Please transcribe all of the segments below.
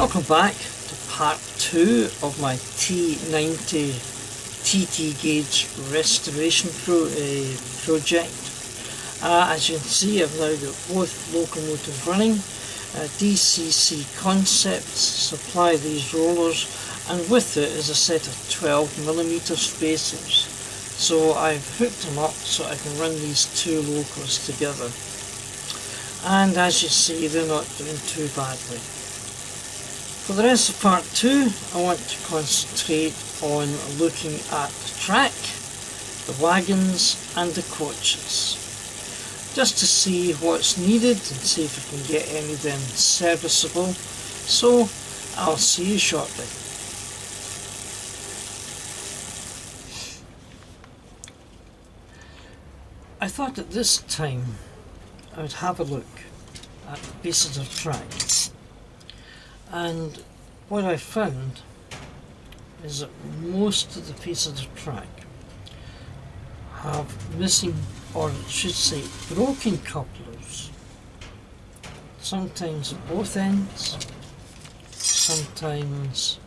Welcome back to part 2 of my T90 TT gauge restoration project. As you can see, I've now got both locomotives running. DCC Concepts supply these rollers, and with it is a set of 12mm spacers. So I've hooked them up so I can run these two locos together. And as you see, they're not doing too badly. For the rest of part 2, I want to concentrate on looking at the track, the wagons and the coaches, just to see what's needed and see if we can get any of them serviceable. So I'll see you shortly. I thought at this time I would have a look at the pieces of track, and what I found is that most of the pieces of track have missing, or I should say broken couplers, sometimes at both ends, sometimes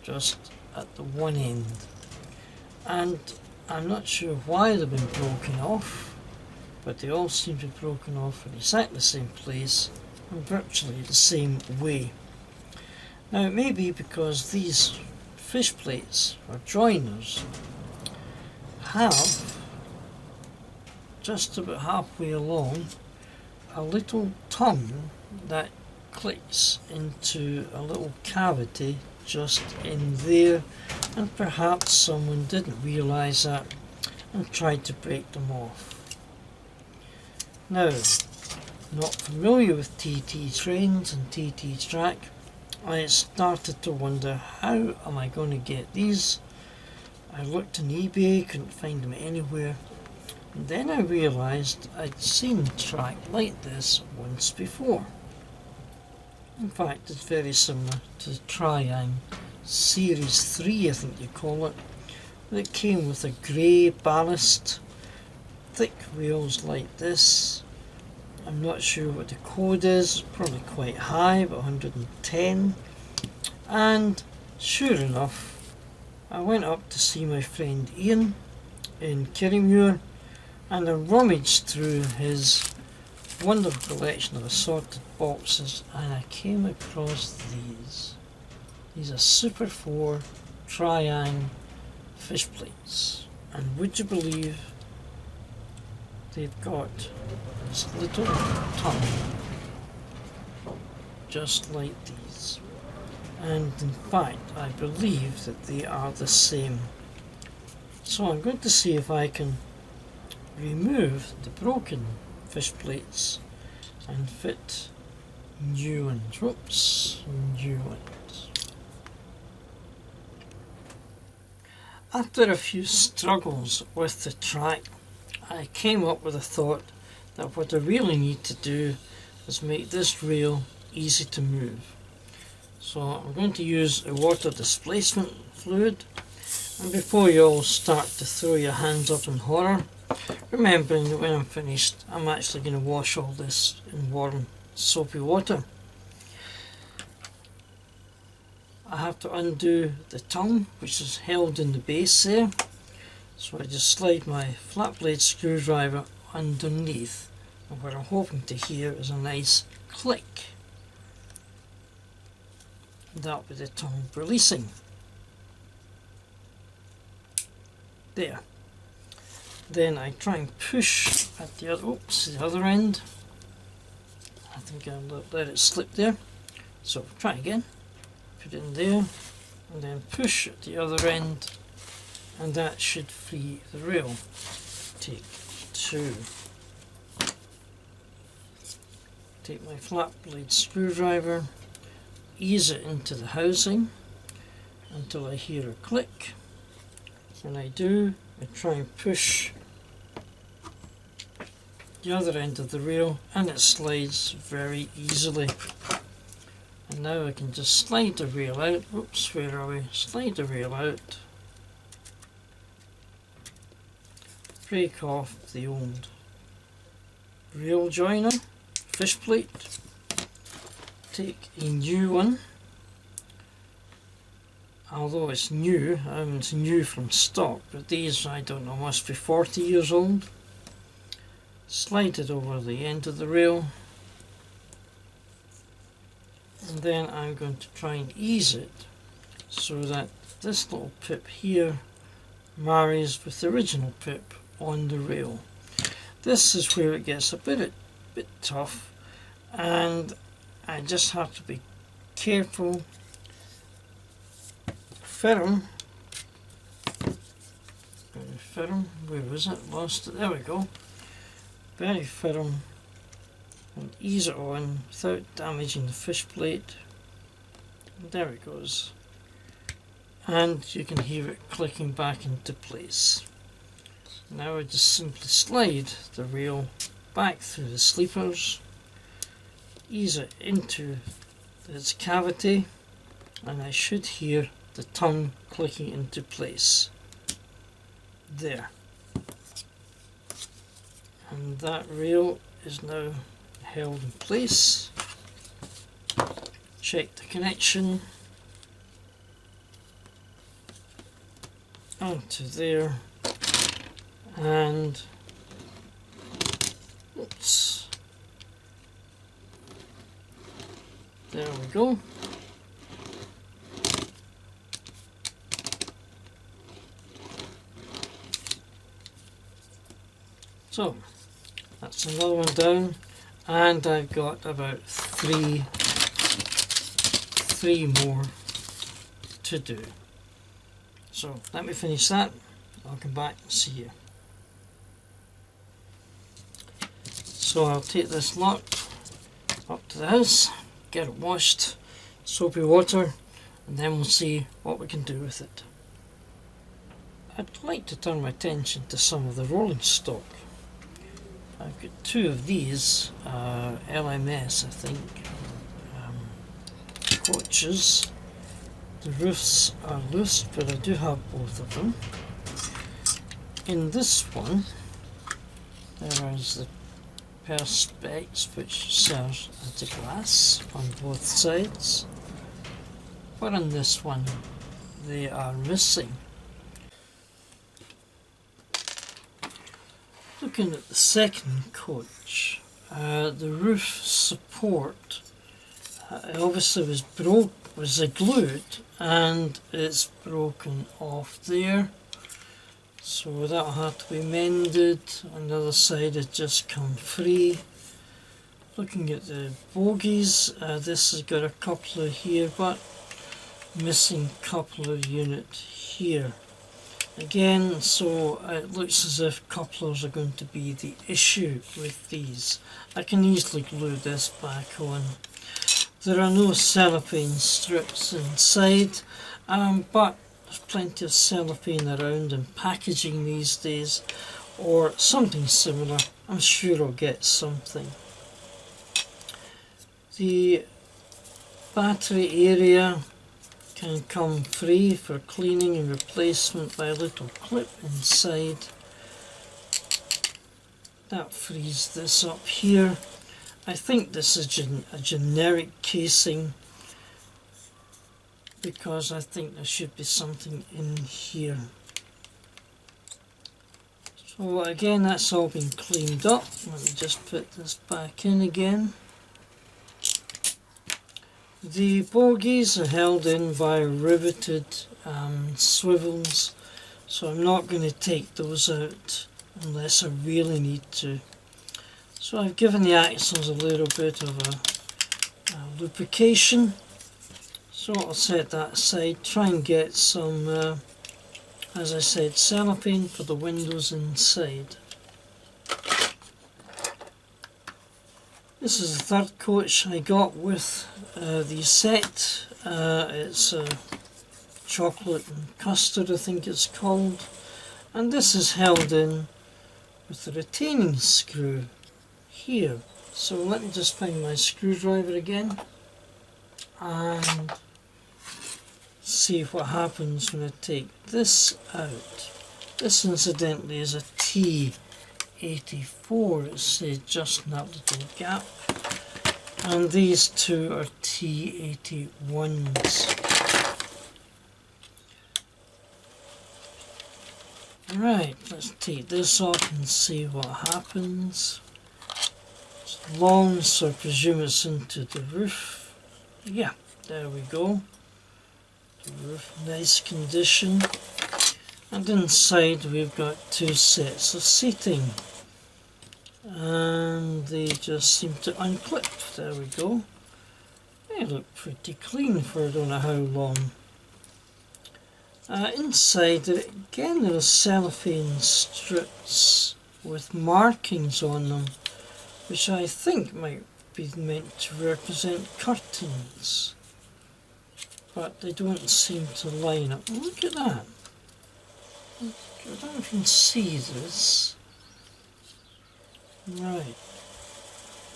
just at the one end, and I'm not sure why they've been broken off, but they all seem to be broken off in exactly the same place and virtually the same way. Now it may be because these fish plates or joiners have just about halfway along a little tongue that clicks into a little cavity just in there, and perhaps someone didn't realise that and tried to break them off. Now, not familiar with TT trains and TT track, I started to wonder, how am I going to get these? I looked on eBay, couldn't find them anywhere, and then I realised I'd seen track like this once before. In fact, it's very similar to the Triang Series 3, I think you call it. It came with a grey ballast, thick wheels like this. I'm not sure what the code is, probably quite high, but 110. And sure enough, I went up to see my friend Ian in Kirriemuir, and I rummaged through his wonderful collection of assorted boxes, and I came across these. These are Super 4 Triang fish plates, and would you believe they've got this little tongue just like these, and in fact I believe that they are the same. So I'm going to see if I can remove the broken fish plates and fit new ones. Whoops, new ones. After a few struggles with the track, I came up with a thought that what I really need to do is make this rail easy to move. So I'm going to use a water displacement fluid, and before you all start to throw your hands up in horror, remembering that when I'm finished I'm actually going to wash all this in warm soapy water. I have to undo the tongue which is held in the base there, so I just slide my flat blade screwdriver underneath, and what I'm hoping to hear is a nice click. That'll be the tongue releasing. There. Then I try and push at the other end. I think I'll let it slip there. So try again. Put it in there, and then push at the other end, and that should free the rail. Take 2. Take my flat blade screwdriver, ease it into the housing until I hear a click. When I do, I try and push the other end of the rail, and it slides very easily. And now I can just slide the rail out. Whoops, where are we? Slide the rail out, break off the old rail joiner, fish plate, take a new one, although it's new, it's new from stock, but these, I don't know, must be 40 years old. Slide it over the end of the rail, and then I'm going to try and ease it so that this little pip here marries with the original pip on the rail. This is where it gets a bit tough, and I just have to be careful, firm, very firm. Where was it? Lost it. There we go. Very firm, and ease it on without damaging the fish plate. And there it goes. And you can hear it clicking back into place. Now I just simply slide the rail back through the sleepers, ease it into its cavity, and I should hear the tongue clicking into place. There. And that rail is now held in place. Check the connection onto there, and oops, there we go. So that's another one down, and I've got about three more to do. So let me finish that. I'll come back and see you. So I'll take this lock up to the house, get it washed, soapy water, and then we'll see what we can do with it. I'd like to turn my attention to some of the rolling stock. I've got two of these, LMS I think, coaches. The roofs are loose, but I do have both of them. In this one, there is the perspex, which serves as a glass on both sides, but on this one they are missing. Looking at the second coach, the roof support obviously was glued, and it's broken off there, so that'll have to be mended. On the other side it just come free. Looking at the bogies, this has got a coupler here, but missing coupler unit here again, so it looks as if couplers are going to be the issue with these. I can easily glue this back on. There are no cellophane strips inside, but there's plenty of cellophane around in packaging these days, or something similar. I'm sure I'll get something. The battery area can come free for cleaning and replacement by a little clip inside. That frees this up here. I think this is a generic casing, because I think there should be something in here. So again, that's all been cleaned up. Let me just put this back in again. The bogies are held in by riveted swivels, so I'm not going to take those out unless I really need to. So I've given the axles a little bit of a lubrication, so I'll set that aside, try and get some, as I said, cellophane for the windows inside. This is the third coach I got with the set. It's chocolate and custard, I think it's called, and this is held in with the retaining screw here. So let me just find my screwdriver again and see what happens when I take this out. This incidentally is a T84, it says just in that little gap. and these two are T81s. Right, let's take this off and see what happens. It's long, so I presume it's into the roof. Yeah, there we go. The roof, nice condition. And inside we've got two sets of seating. And they just seem to unclip. There we go. They look pretty clean for I don't know how long. Inside, again, there are cellophane strips with markings on them, which I think might be meant to represent curtains, but they don't seem to line up. Look at that. I don't know if you can see this. Right.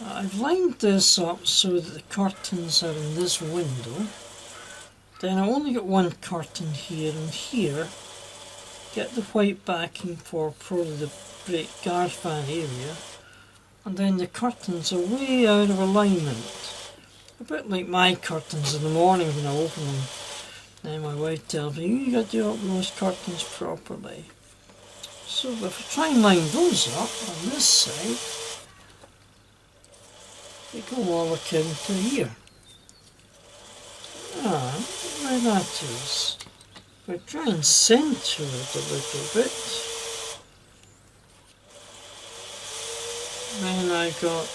I've lined this up so that the curtains are in this window. Then I only got one curtain here and here. Get the white backing for probably the brake guard fan area. And then the curtains are way out of alignment. A bit like my curtains in the morning when I open them. Then my wife tells me, you got to open those curtains properly. So if I try and line those up on this side, they go all the way to here. Where that is. We'll try and centre it a little bit. Then I got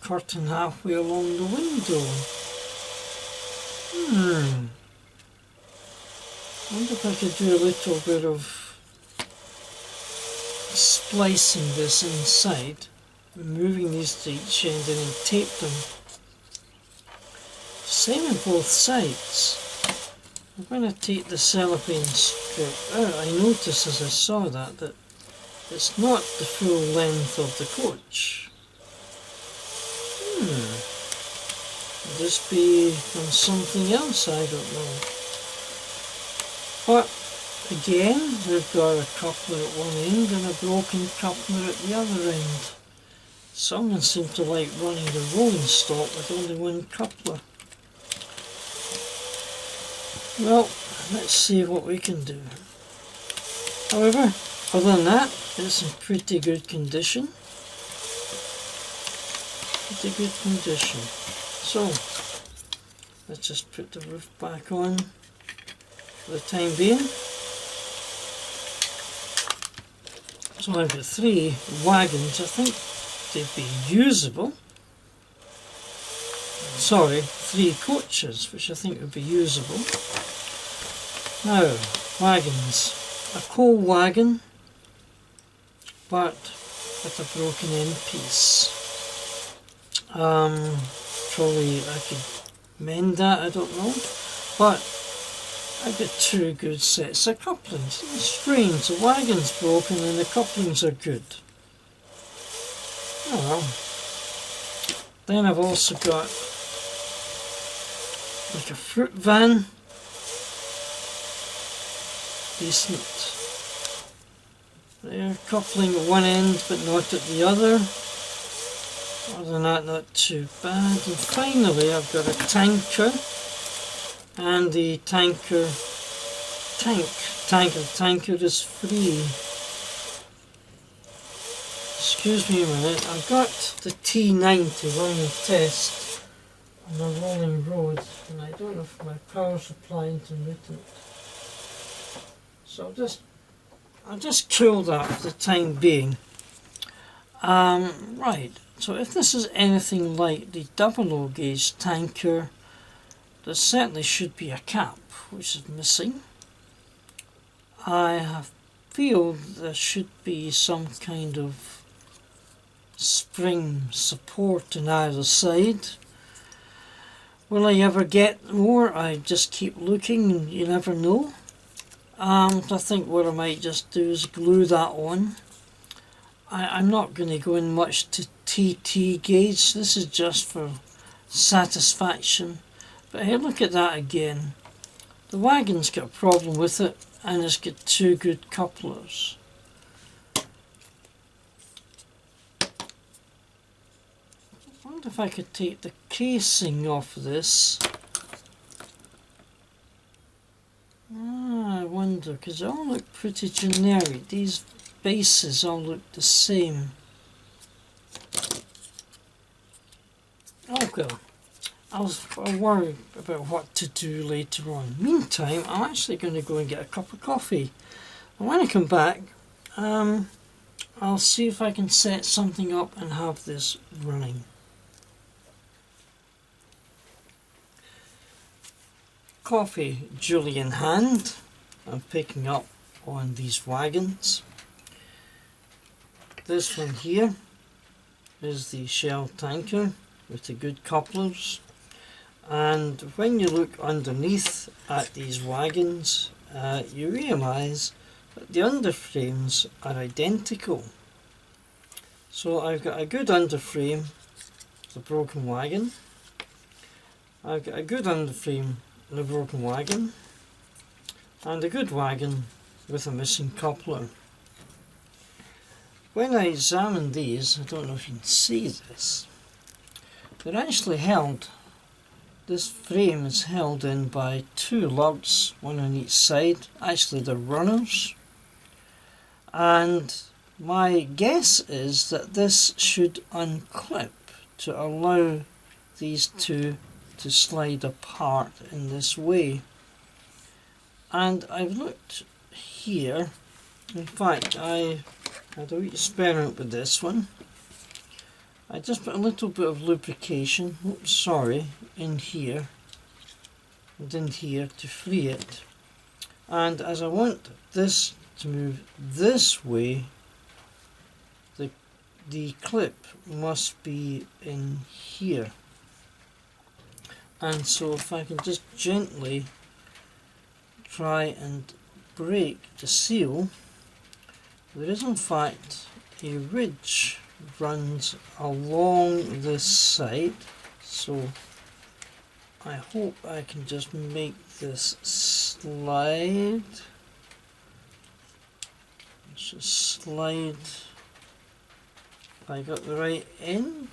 curtain halfway along the window. I wonder if I could do a little bit of splicing this inside, moving these to each end and then tape them. Same on both sides. I'm going to take the cellophane strip out. I noticed as I saw that it's not the full length of the coach. Could this be from something else? I don't know. But again, we've got a coupler at one end and a broken coupler at the other end. Someone seemed to like running the rolling stock with only one coupler. Well, let's see what we can do. However, other than that, it's in pretty good condition. So, let's just put the roof back on for the time being. So I've got 3 wagons. I think they'd be usable. Sorry, 3 coaches, which I think would be usable. Now, wagons. A coal wagon, but with a broken end piece. Probably I could mend that, I don't know. But I've got 2 good sets of couplings. It's strange, the wagon's broken and the couplings are good. Oh well. Then I've also got like a fruit van. Decent. They're coupling at one end but not at the other. Other than that, not too bad. And finally I've got a tanker, and the tanker is free. Excuse me a minute, I've got the T90 running a test on a rolling road, and I don't know if my power supply is intermittent. So I'll just cool that for the time being. Right, so if this is anything like the 00 gauge tanker, there certainly should be a cap, which is missing. I feel there should be some kind of spring support on either side. Will I ever get more? I just keep looking and you never know. I think what I might just do is glue that on. I'm not going to go in much to TT gauge. This is just for satisfaction. But hey, look at that again. The Wagon's got a problem with it, and it's got 2 good couplers. wonder if I could take the casing off this. I wonder, because they all look pretty generic. These bases all look the same. Oh well, I'll worry about what to do later on. Meantime, I'm actually going to go and get a cup of coffee. And when I come back, I'll see if I can set something up and have this running. Coffee duly in hand. I'm picking up on these wagons. This one here is the Shell tanker with the good couplers, and when you look underneath at these wagons, you realise that the underframes are identical. So I've got a good underframe, the broken wagon. I've got a good underframe, the broken wagon, and a good wagon with a missing coupler. When I examine these, I don't know if you can see this, they're actually held, this frame is held in by two lugs, one on each side. Actually they're runners, and my guess is that this should unclip to allow these two to slide apart in this way. And I've looked here, in fact I had a wee experiment with this one. I just put a little bit of lubrication, in here and in here to free it. And as I want this to move this way, the clip must be in here. And so if I can just gently try and break the seal, there is in fact a ridge runs along this side, so I hope I can just make this slide. Let's just slide. If I got the right end,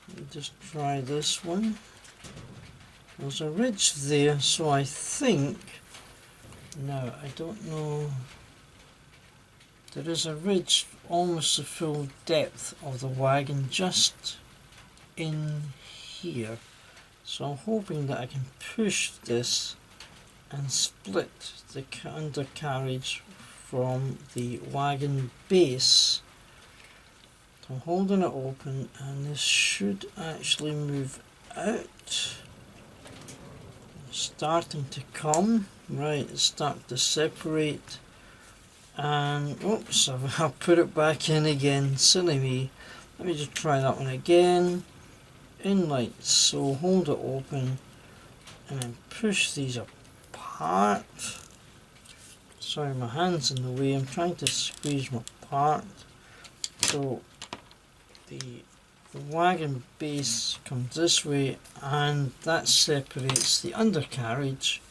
let me just try this one. There's a ridge there, so I think, no, I don't know. There is a ridge almost the full depth of the wagon just in here. So I'm hoping that I can push this and split the undercarriage from the wagon base. So I'm holding it open and this should actually move out. It's starting to come. Right, it's starting to separate. And oops, I've put it back in again, silly me. Let me just try that one again. In like so, hold it open and then push these apart. Sorry, my hand's in the way, I'm trying to squeeze them apart. So the wagon base comes this way and that separates the undercarriage,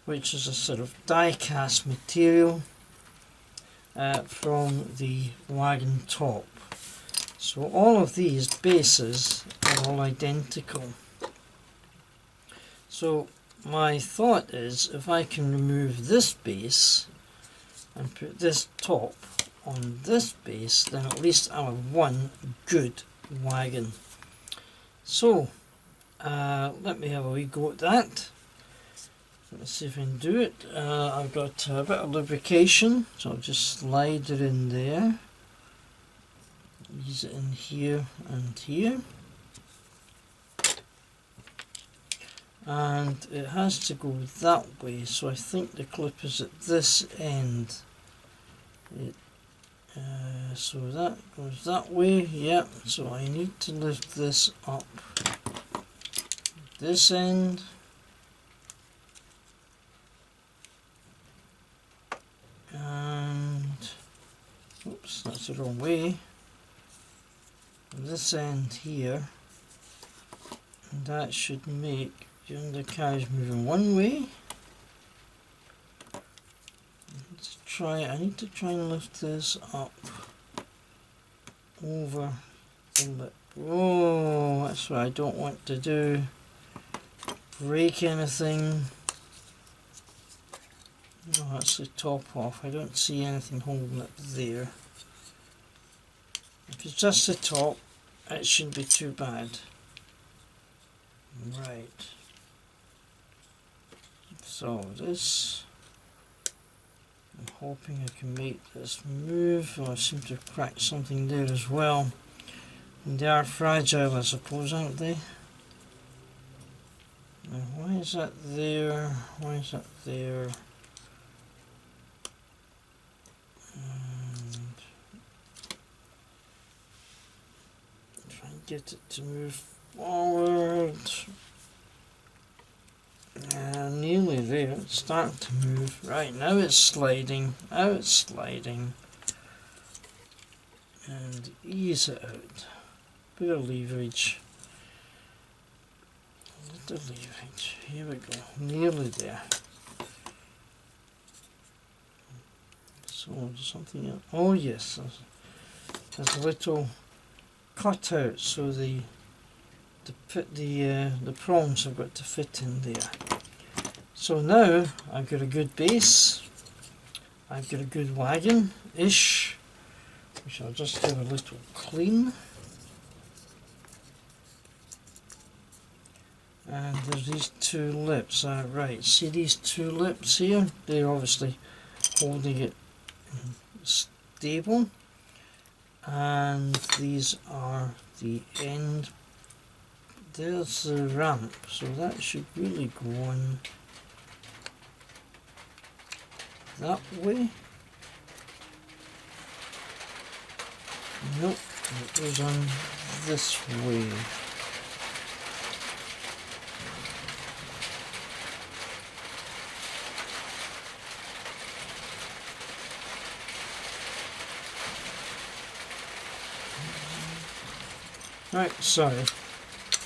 which is a sort of die cast material, from the wagon top. So all of these bases are all identical. So my thought is, if I can remove this base and put this top on this base, then at least I have one good wagon. So let me have a wee go at that. Let's see if I can do it. I've got a bit of lubrication, so I'll just slide it in there. Use it in here and here. And it has to go that way, so I think the clip is at this end. So that goes that way, yep. So I need to lift this up this end. And oops, that's the wrong way. This end here, and that should make the undercarriage moving one way. I need to try and lift this up over Oh, that's what I don't want to do. Break anything. No, that's the top off. I don't see anything holding it there. If it's just the top, it shouldn't be too bad. Right. So this, I'm hoping I can make this move. Oh, I seem to have cracked something there as well. And they are fragile, I suppose, aren't they? Now, why is that there? Why is that there? And try and get it to move forward. Nearly there. It's starting to move. Right, now it's sliding. Now it's sliding. And ease it out. Bit of leverage. A little leverage. Here we go. Nearly there. So there's something else. Oh yes, there's a little cutout, so the prongs have got to fit in there. So now I've got a good base. I've got a good wagon-ish, which I'll just give a little clean. And there's these two lips. Right, see these two lips here? They're obviously holding it stable. And these are the end. There's the ramp, so that should really go on that way. Nope, it goes on this way. Right, sorry.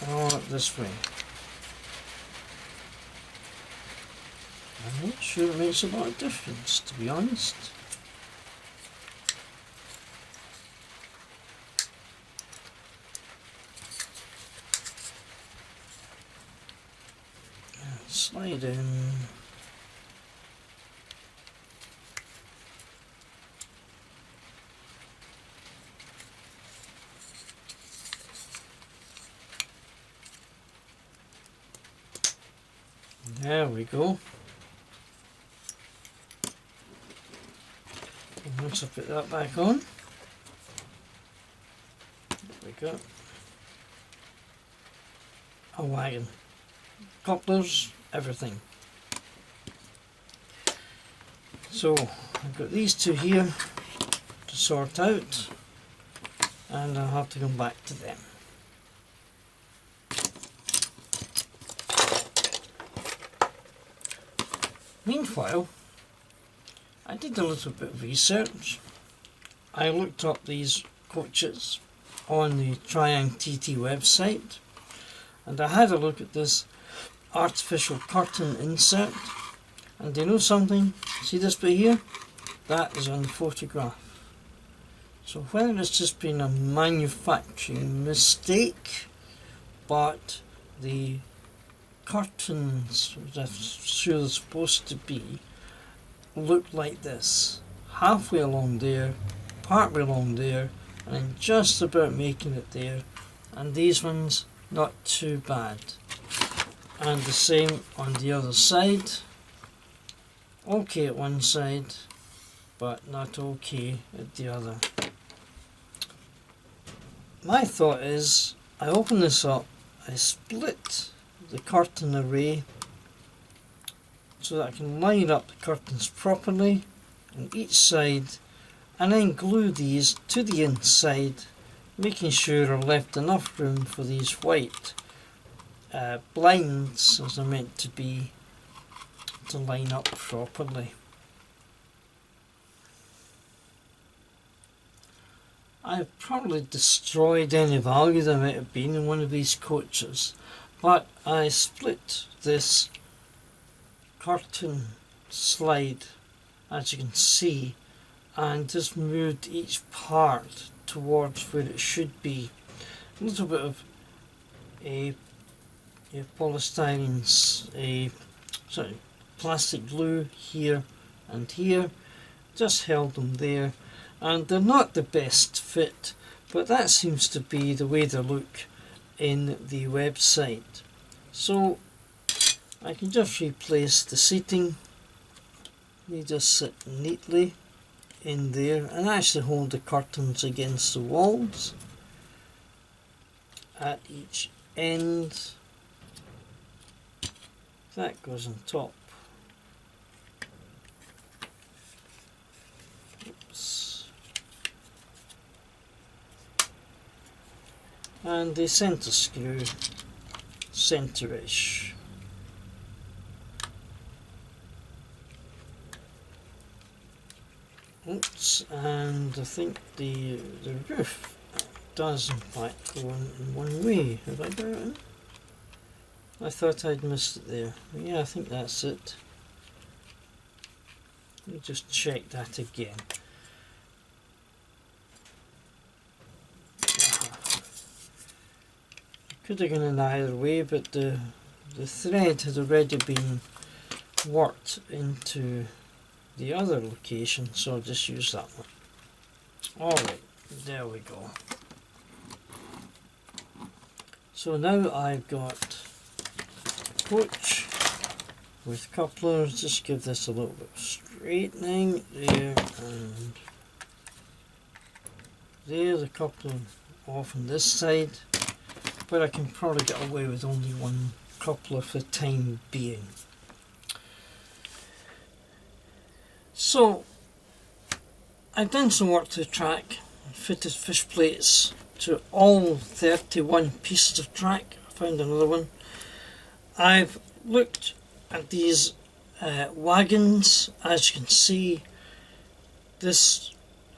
Oh, this way. I'm not sure it makes a lot of difference, to be honest. Slide in. There we go. And once I put that back on, there we go. A wagon. Couplers, everything. So I've got these two here to sort out, and I'll have to come back to them. Meanwhile, I did a little bit of research. I looked up these coaches on the Triang TT website, and I had a look at this artificial curtain insert, and do you know something? See this bit here? That is on the photograph. So whether it's just been a manufacturing mistake, but the curtains, which I'm sure they're supposed to be, look like this. Halfway along there, partway along there, and then just about making it there. And these ones, not too bad. And the same on the other side. Okay at one side, but not okay at the other. My thought is, I open this up, I split the curtain array so that I can line up the curtains properly on each side, and then glue these to the inside, making sure I've left enough room for these white blinds, as they're meant to be, to line up properly. I've probably destroyed any value there might have been in one of these coaches, but I split this curtain slide, as you can see, and just moved each part towards where it should be. a little bit of a polystyrene, sorry, plastic glue here and here, just held them there, and they're not the best fit, but that seems to be the way they look in the website. So I can just replace the seating. They just sit neatly in there and actually hold the curtains against the walls at each end. That goes on top. Oops. And the centre screw, centre-ish. Oops, and I think the roof does in fact go in one way. Have I got it in? I thought I'd missed it there. Yeah, I think that's it. Let me just check that again. Could have gone in either way, but the thread had already been worked into the other location, so I'll just use that one. Alright, there we go. So now I've got a coach with couplers. Just give this a little bit of straightening there and there. The coupler off on this side, but I can probably get away with only one coupler for the time being. So I've done some work to the track, fitted fish plates to all 31 pieces of track. I found another one. I've looked at these wagons. As you can see, this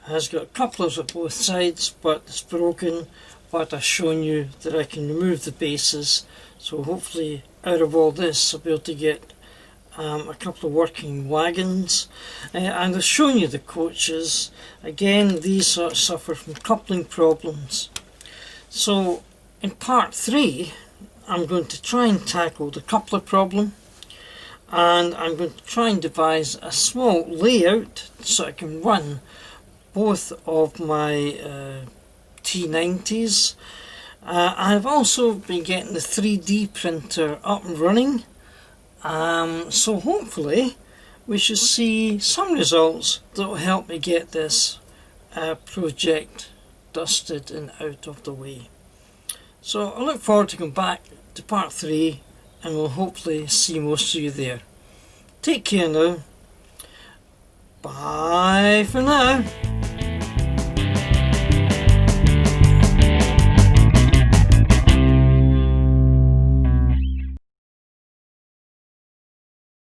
has got couplers at both sides, but it's broken. But I've shown you that I can remove the bases, so hopefully out of all this I'll be able to get a couple of working wagons. And I've shown you the coaches. Again, these sort of suffer from coupling problems. So in part 3 I'm going to try and tackle the coupler problem, and I'm going to try and devise a small layout so I can run both of my T90s. I've also been getting the 3D printer up and running, so hopefully we should see some results that will help me get this project dusted and out of the way. So I look forward to coming back to part 3, and we'll hopefully see most of you there. Take care now. Bye for now.